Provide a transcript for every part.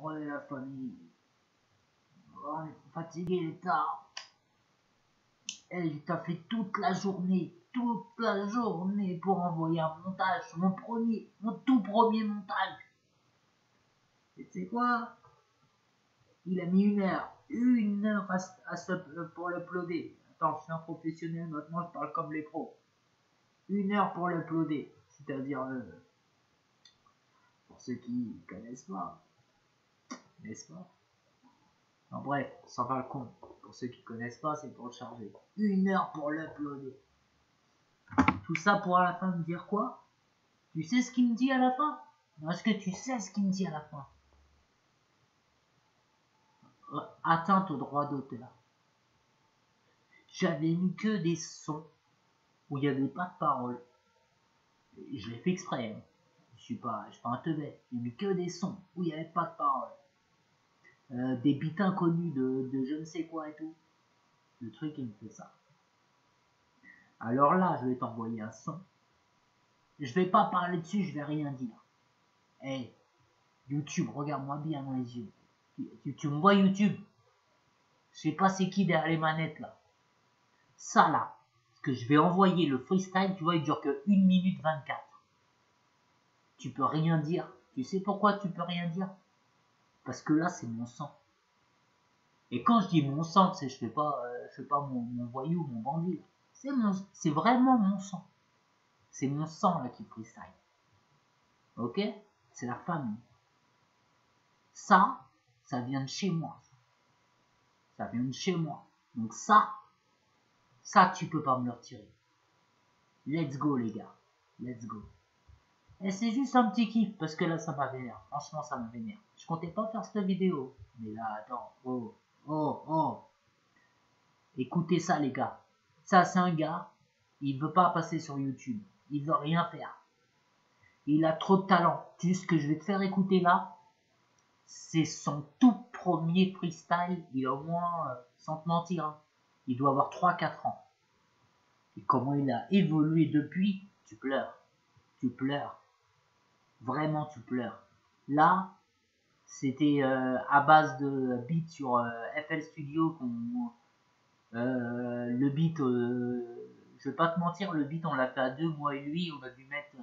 Oh la famille. Oh, on est fatigué, il est tard. Elle t'a fait toute la journée pour envoyer un montage, mon tout premier montage. Et tu sais quoi? Il a mis une heure pour l'uploader. Attends, je suis un professionnel, maintenant je parle comme les pros. 1 heure pour l'uploader, c'est-à-dire pour ceux qui connaissent pas, n'est-ce pas? En bref, ça va le con. Pour ceux qui connaissent pas, c'est pour le charger. 1 heure pour l'uploader. Tout ça pour à la fin me dire quoi? Tu sais ce qu'il me dit à la fin? Est-ce que tu sais ce qu'il me dit à la fin? Atteinte au droit d'auteur. J'avais mis que des sons où il n'y avait pas de parole. Je l'ai fait exprès. Hein. Je suis pas un teubé. J'ai mis que des sons où il n'y avait pas de parole. Des beats inconnus de je ne sais quoi et tout. Le truc, il me fait ça. Alors là, je vais t'envoyer un son. Je vais pas parler dessus, je vais rien dire. Hey, YouTube, regarde-moi bien dans les yeux. Tu me vois YouTube? Je sais pas c'est qui derrière les manettes là. Ça là, ce que je vais envoyer le freestyle, tu vois, il dure que 1 minute 24. Tu peux rien dire. Tu sais pourquoi tu peux rien dire? Parce que là, c'est mon sang. Et quand je dis mon sang, c'est je fais pas mon voyou, mon bandit. C'est vraiment mon sang. C'est mon sang là qui freestyle. Ok? C'est la famille. Ça vient de chez moi. Ça vient de chez moi. Donc ça, tu peux pas me le retirer. Let's go les gars. Let's go. Et c'est juste un petit kiff parce que là ça m'a vénère. Franchement ça m'a vénère. Je comptais pas faire cette vidéo. Mais là attends. Oh. Écoutez ça les gars. Ça c'est un gars. Il veut pas passer sur YouTube. Il veut rien faire. Il a trop de talent. Tu sais ce que je vais te faire écouter là? C'est son tout premier freestyle. Il a au moins, sans te mentir, hein, il doit avoir 3-4 ans. Et comment il a évolué depuis? Tu pleures. Tu pleures. Vraiment, tu pleures. Là, c'était à base de beat sur FL Studio. Le beat, je vais pas te mentir, le beat on l'a fait à 2 mois et lui. On a dû mettre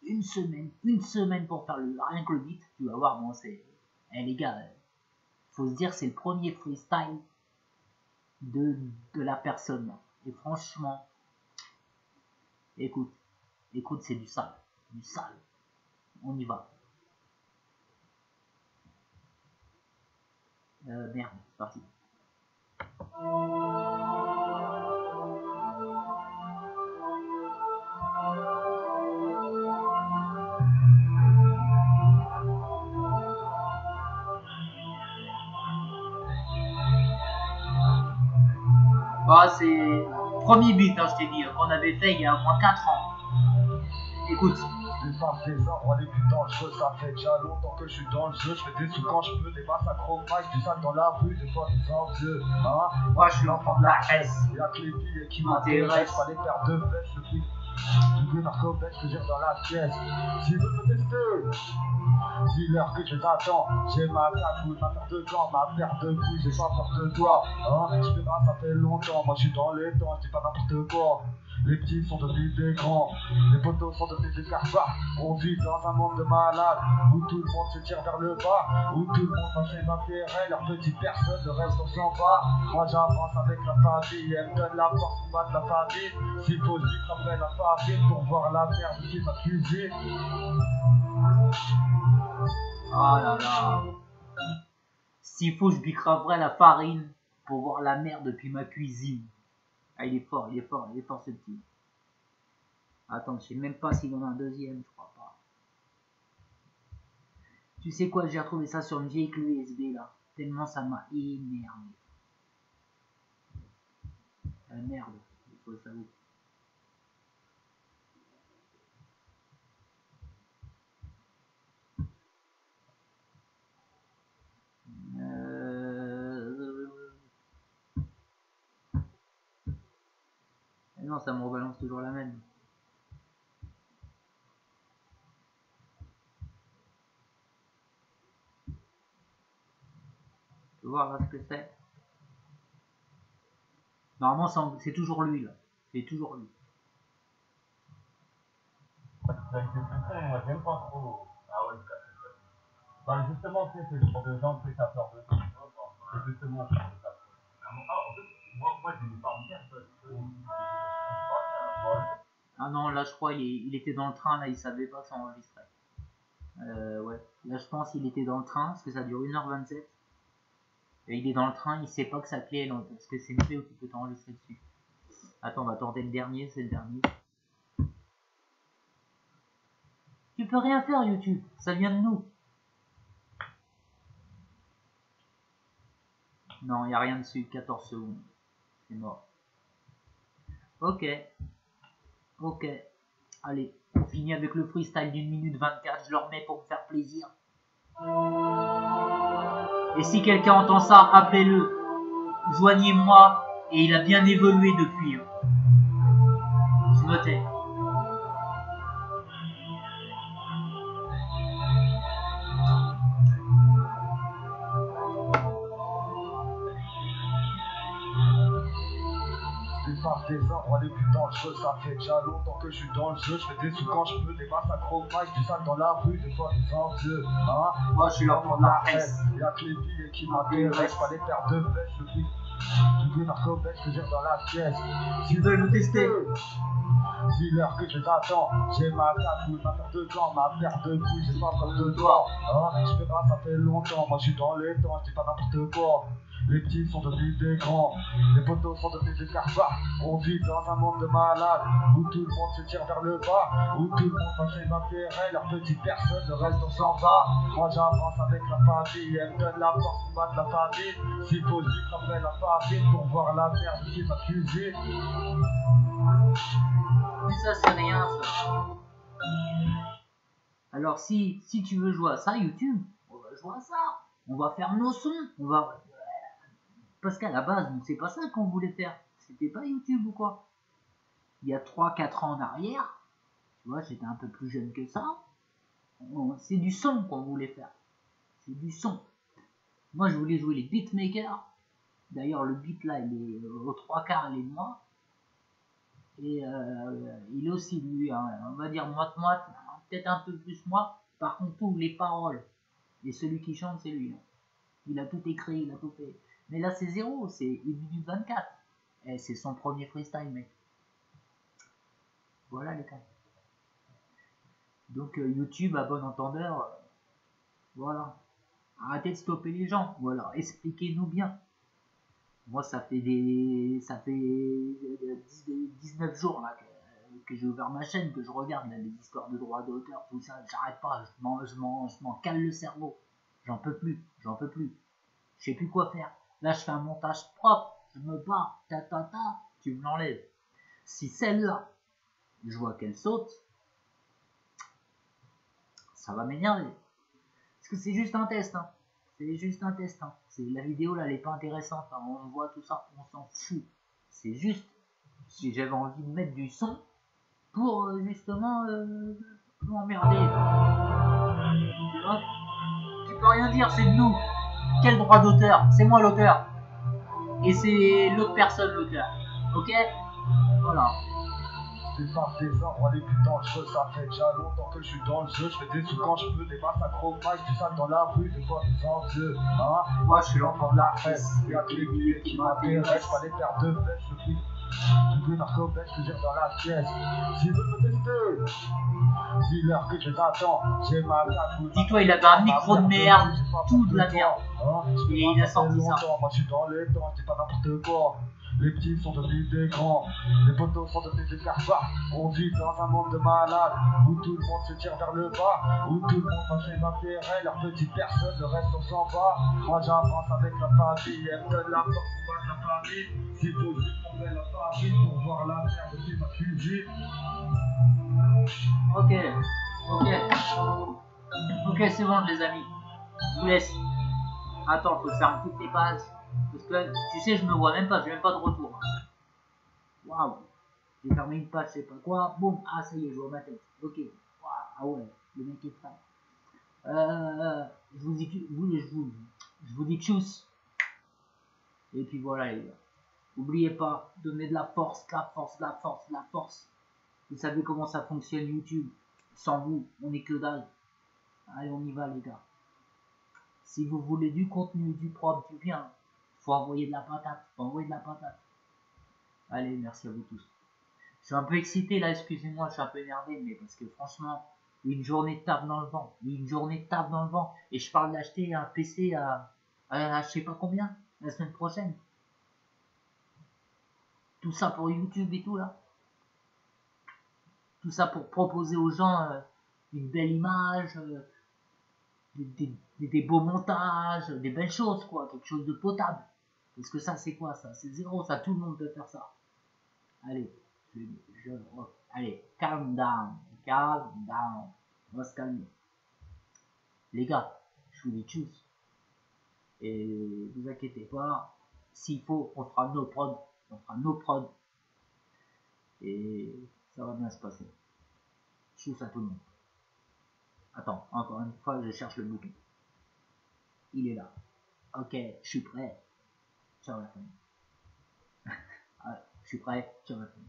une semaine pour faire rien que le beat. Tu vas voir, bon, c'est... Eh les gars, faut se dire, c'est le premier freestyle de la personne. Et franchement, écoute, c'est du sale. Du sale. On y va. Merde, c'est parti. Bah, c'est premier beat, hein, je t'ai dit, qu'on avait fait il y a au moins 4 ans. Écoute. Je passe des endroits les plus dangereux, ça fait déjà longtemps que je suis dans le jeu, je fais des sous quand je peux, des massacres au max, du sale dans la rue, des fois des envieux, hein. Moi je suis l'enfant de la S. Y'a que les billets qui m'intéressent, pas les paires de fesses, le prix du narco-bête que j'ai dans la pièce. S'ils veulent me tester, dis-leur que je t'attends, j'ai ma cagouille, ma paire de gants, ma paire de couilles, j'ai pas peur de toi, hein. Je fais pas, ça fait longtemps, moi je suis dans les temps, je dis pas n'importe quoi. Les petits sont devenus des grands, les potos sont devenus des carpats. On vit dans un monde de malades, où tout le monde se tire vers le bas, où tout le monde a ses intérêts, leur petite personne, le reste on s'en bat. Moi j'avance avec la famille, elle me donne la force pour battre la famille. S'il faut je dis après la farine pour voir la merde qui ma cuisine. Oh là là. S'il faut, je bicraverai la farine pour voir la mer depuis ma cuisine. Ah, il est fort ce petit. Attends, je sais même pas s'il en a un deuxième, je crois pas. Tu sais quoi, j'ai retrouvé ça sur une vieille clé USB là. Tellement ça m'a énervé. La merde, il faut le savoir. Non, ça me rebalance toujours la même. voir là ce que c'est. Normalement, c'est toujours lui là. C'est toujours lui. Moi, j'aime pas trop. Ah ouais, bah, justement, c'est le genre de gens qui ça peur de tout. C'est justement ça. En fait, moi, je n'ai pas en tête. Ah non, là je crois il était dans le train, là il savait pas que ça enregistrait. Ouais, là je pense qu'il était dans le train parce que ça dure 1h27. Et il est dans le train, il sait pas que sa clé est longue parce que c'est une clé où tu peux t'enregistrer dessus. Attends, on va tenter le dernier, c'est le dernier. Tu peux rien faire YouTube, ça vient de nous. Non, il n'y a rien dessus, 14 secondes. C'est mort. Ok. Ok. Allez, on finit avec le freestyle d'une minute 24, je le remets pour me faire plaisir. Et si quelqu'un entend ça, appelez-le. Joignez-moi. Et il a bien évolué depuis. Je me tais. Par des arbres, les plus dangereux, ça fait déjà longtemps que je suis dans le jeu. Je fais des sous quand je peux, des masses acrobates, du sale dans la rue, des fois des envieux. Hein, moi je suis l'enfant de la presse. Y'a que les billets qui m'intéressent, pas les paires de fesses, le prix. Je veux narcobex que j'ai dans la pièce. Tu veux me tester? Dis-leur que je t'attends. J'ai ma cagoule, ma paire de gants, ma paire de couilles, j'ai pas peur de toi. Hein, je fais pas, ça fait longtemps, moi je suis dans les temps, je dis pas n'importe quoi. Les petits sont devenus des grands, les poteaux sont devenus des carpats. On vit dans un monde de malades, où tout le monde se tire vers le bas, où tout le monde va chez l'intérêt, leur petite personne, le reste on s'en va. Moi j'avance avec la famille, elle me donne la force pour battre la famille. S'il faut, je lui cramerai la farine pour voir la merde qui m'accusait. Mais ça c'est rien ça. Alors si tu veux jouer à ça YouTube, on va jouer à ça. On va faire nos sons, on va... Parce qu'à la base, c'est pas ça qu'on voulait faire. C'était pas YouTube ou quoi. Il y a 3-4 ans en arrière, tu vois, j'étais un peu plus jeune que ça. C'est du son qu'on voulait faire. C'est du son. Moi, je voulais jouer les beatmakers. D'ailleurs, le beat là, il est aux 3/4, il est de moi. Et il est aussi lui, hein, on va dire moite-moite, peut-être un peu plus moi. Par contre, tous les paroles. Et celui qui chante, c'est lui. Hein. Il a tout écrit, il a tout fait. Mais là, c'est 0, c'est 1 minute 24. Et c'est son premier freestyle, mec. Voilà les gars. Donc YouTube, à bon entendeur, voilà. Arrêtez de stopper les gens, voilà. Expliquez-nous bien. Moi, ça fait 19 jours là, que j'ai ouvert ma chaîne, que je regarde là, les histoires de droits d'auteur, tout ça. J'arrête pas, je m'en cale le cerveau. J'en peux plus, j'en peux plus. Je sais plus quoi faire. Là, je fais un montage propre, je me bats, tu me l'enlèves. Si celle-là, je vois qu'elle saute, ça va m'énerver. Parce que c'est juste un test, hein. C'est juste un test, hein. La vidéo là, elle est pas intéressante, hein. On voit tout ça, on s'en fout. C'est juste si j'avais envie de mettre du son pour justement m'emmerder. Tu peux rien dire, c'est de nous. Quel droit d'auteur? C'est moi l'auteur. Et c'est l'autre personne l'auteur. Ok? Voilà. C'est par des arbres, les plus dangereux, ça fait déjà longtemps que je suis dans le jeu. Je fais des sous quand je peux, des masses acrobates, du sale dans la rue, des fois des envieux. Hein, moi je suis l'enfant de la presse, y'a que les billets qui m'intéressent, pas les paires de fesses, le prix. Je veux narcobex que j'ai dans la pièce. S'ils veulent me tester, dis-leur que je t'attends. J'ai ma cagoule. Dis-toi, il avait un micro de merde, tout de la merde. Et il a sorti ça. Moi je suis dans les temps, je dis pas n'importe quoi. Les petits sont devenus des grands, les poteaux sont devenus des carpats. On vit dans un monde de malades, où tout le monde se tire vers le bas, où tout le monde va chez l'intérêt, leur petite personne, le reste on s'en va. Moi j'avance avec la famille, elle me donne la force pour battre la famille. S'il faut, je prendrai la farine pour voir la merde qui m'accusait. Ok, c'est bon les amis. Je vous laisse. Attends, faut faire toutes les pages. Parce que tu sais, je me vois même pas, j'ai même pas de retour. Waouh. J'ai fermé une page, je sais pas quoi. Boum, ah ça y est, je vois ma tête. Ok. Waouh, ah ouais, le mec est frais. Je vous dis tchuss. Et puis voilà les gars. N'oubliez pas, donnez de la force, de la force, de la force, de la force. Vous savez comment ça fonctionne YouTube. Sans vous, on est que dalle. Allez, on y va les gars. Si vous voulez du contenu, du propre, du bien, faut envoyer de la patate. Faut envoyer de la patate. Allez, merci à vous tous. Je suis un peu excité là, excusez-moi, je suis un peu énervé, mais parce que franchement, une journée de taf dans le vent. Une journée de taf dans le vent. Et je parle d'acheter un PC à je sais pas combien, la semaine prochaine. Tout ça pour YouTube et tout là. Tout ça pour proposer aux gens une belle image, des beaux montages, des belles choses quoi, quelque chose de potable. Parce que ça c'est quoi ça? C'est zéro, ça tout le monde peut faire ça. Allez, allez, calm down, calm down. On va se calmer. Les gars, je vous dis tchuss. Et vous inquiétez pas, s'il faut, on fera nos prods. On fera nos prods. Et ça va bien se passer. Tchuss à tout le monde. Attends, encore une fois, je cherche le bouton. Il est là. Ok, je suis prêt. Ciao la famille. Ah, je suis prêt. Ciao la famille.